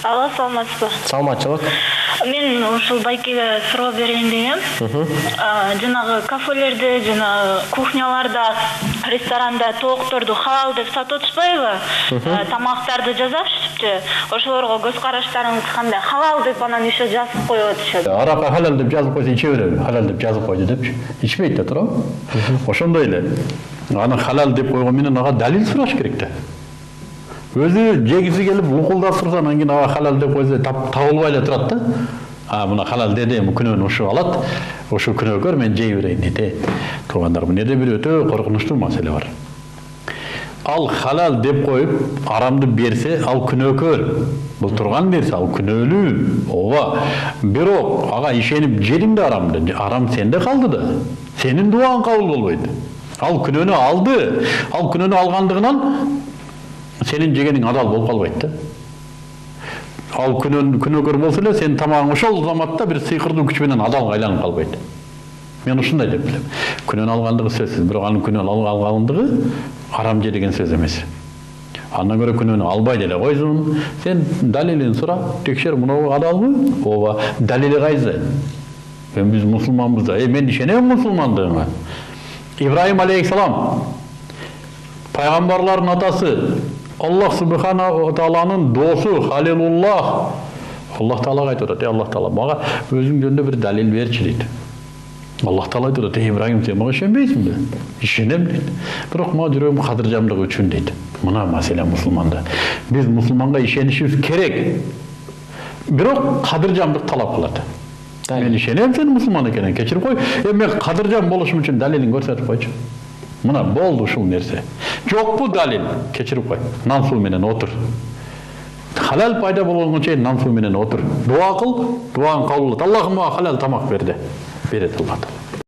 Алла, саламатсызбы? Саламатчылык. Мен ушул байкеге суроо берейин дегем. Жанагы кафелерде, жана кухняларда, ресторанда тоокторду халал деп сатып атышпайбы? Тамактарды жазышыпчы. Ошолорго көз караштарыңыз кандай? Халал деп анан еще жазып коюп атышат. Аракка халал деп жазып койсо иче береби? Халал деп жазып койду депчи. Ичпейт да туурабы? Ошондой эле. Аны халал деп койгон менен ага далил сураш керек да. Өзү жегиси келип лукулдап турса, анан кийин ага халал деп койсо табылбай эле турат да. Мына халал деди, күнөөнү ушу алат. Ушу күнөөкөр мен жей берейин дейт. Туугандар, бул жерде бир өтө коркунучтуу маселе бар. Ал халал деп коюп, арамды берсе, ал күнөөкөр. Бул турган нерсе, ал күнөөлүү. Ооба. Бирок ага ишенип жедиң да арамды. Арам сенде калды да. Сенин дуаң кабыл болбойт. Ал күнөөнү алды. Ал күнөөнү алгандыгынан senin жегениң адал болуп калбайт да. Ал күнөөкөр болсо эле сенин тамагың ошол заматта бир сыйкырдуу күч менен адалга айланып калбайт. Мен ушундай деп билем. Күнөөнү алгандыгы сөзсүз, бирок анын күнөөнү алгандыгы арам же деген сөз эмес. Андан көрө күнөөнү албай деле койсун. Сен далилин сура, текшер, мынау адалбы? Ооба, далили кайсы? Биз мусулманбыз да. Мен ишенем мусулмандыгыңа. Ибраим алейхиссалам пайгамбарлардын атасы, Аллах субханаху тааланын досу, халилуллах. Аллах таалага айтып атат, Аллах таала мага өзүң жөнүндө бир далил берчи дейт. Аллах таала айтып атат, Ибраим, сен мага ишенбейсиңби? Ишенем дейт. Бирок мага жүрөгүм кадыржамдыгы үчүн дейт. Мына маселе мусулманда. Биз мусулманга ишенишибиз керек. Бирок кадыржамдык талап кылат. Мен ишенем сен мусулман экениңе, кечирип кой. Мен кадыржам болушум үчүн далилиң көрсөтүп койчу. Мына болду ушул нерсе. Жок бу далил, кечирип кой. Нан суу менен отур. Халал пайда болгонго чейин нан суу менен отур. Дуа кыл, дуаң кабыл болот. Аллахым мага халал тамак берди. Берет Аллах.